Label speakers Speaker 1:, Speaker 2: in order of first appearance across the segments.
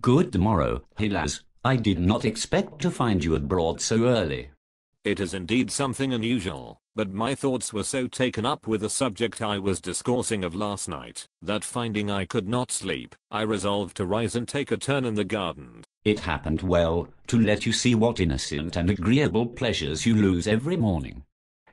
Speaker 1: Good morrow, Hylas. I did not expect to find you abroad so early.
Speaker 2: It is indeed something unusual, but my thoughts were so taken up with the subject I was discoursing of last night, that finding I could not sleep, I resolved to rise and take a turn in the garden.
Speaker 1: It happened well, to let you see what innocent and agreeable pleasures you lose every morning.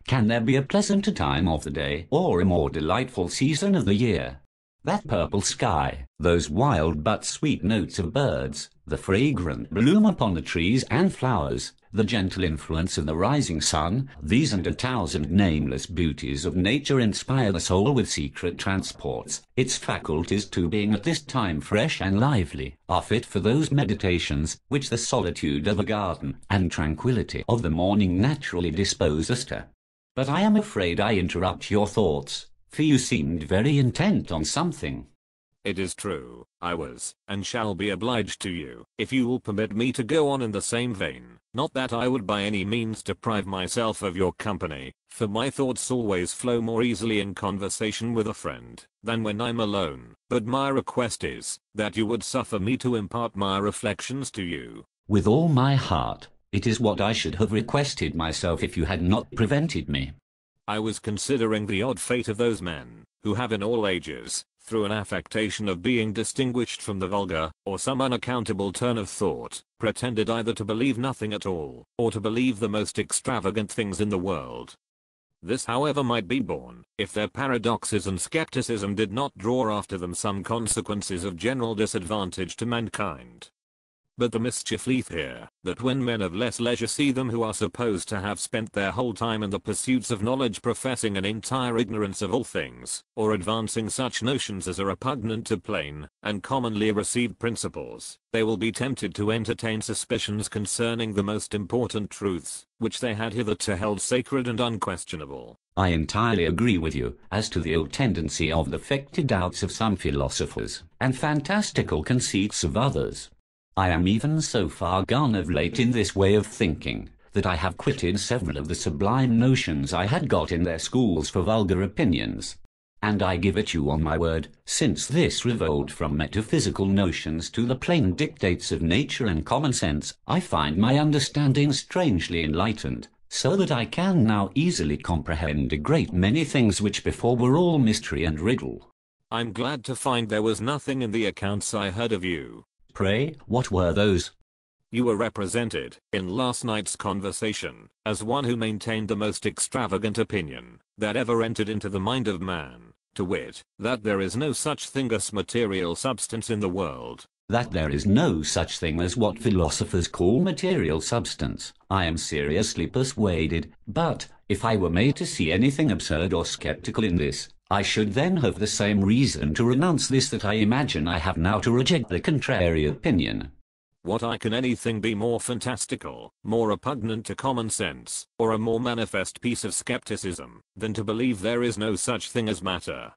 Speaker 1: Can there be a pleasanter time of the day, or a more delightful season of the year? That purple sky, those wild but sweet notes of birds, the fragrant bloom upon the trees and flowers, the gentle influence of the rising sun, these and 1,000 nameless beauties of nature inspire the soul with secret transports. Its faculties too being at this time fresh and lively, are fit for those meditations which the solitude of a garden and tranquillity of the morning naturally dispose us to. But I am afraid I interrupt your thoughts, for you seemed very intent on something.
Speaker 2: It is true, I was, and shall be obliged to you, if you will permit me to go on in the same vein. Not that I would by any means deprive myself of your company, for my thoughts always flow more easily in conversation with a friend, than when I'm alone, but my request is, that you would suffer me to impart my reflections to you.
Speaker 1: With all my heart. It is what I should have requested myself if you had not prevented me.
Speaker 2: I was considering the odd fate of those men, who have in all ages, through an affectation of being distinguished from the vulgar, or some unaccountable turn of thought, pretended either to believe nothing at all, or to believe the most extravagant things in the world. This however might be borne, if their paradoxes and skepticism did not draw after them some consequences of general disadvantage to mankind. But the mischief lieth here, that when men of less leisure see them who are supposed to have spent their whole time in the pursuits of knowledge professing an entire ignorance of all things, or advancing such notions as are repugnant to plain, and commonly received principles, they will be tempted to entertain suspicions concerning the most important truths, which they had hitherto held sacred and unquestionable.
Speaker 1: I entirely agree with you as to the ill tendency of the affected doubts of some philosophers, and fantastical conceits of others. I am even so far gone of late in this way of thinking, that I have quitted several of the sublime notions I had got in their schools for vulgar opinions. And I give it you on my word, since this revolt from metaphysical notions to the plain dictates of nature and common sense, I find my understanding strangely enlightened, so that I can now easily comprehend a great many things which before were all mystery and riddle.
Speaker 2: I'm glad to find there was nothing in the accounts I heard of you.
Speaker 1: Pray, what were those?
Speaker 2: You were represented, in last night's conversation, as one who maintained the most extravagant opinion that ever entered into the mind of man, to wit, that there is no such thing as material substance in the world.
Speaker 1: That there is no such thing as what philosophers call material substance, I am seriously persuaded, but, if I were made to see anything absurd or skeptical in this, I should then have the same reason to renounce this that I imagine I have now to reject the contrary opinion.
Speaker 2: What can anything be more fantastical, more repugnant to common sense, or a more manifest piece of skepticism, than to believe there is no such thing as matter,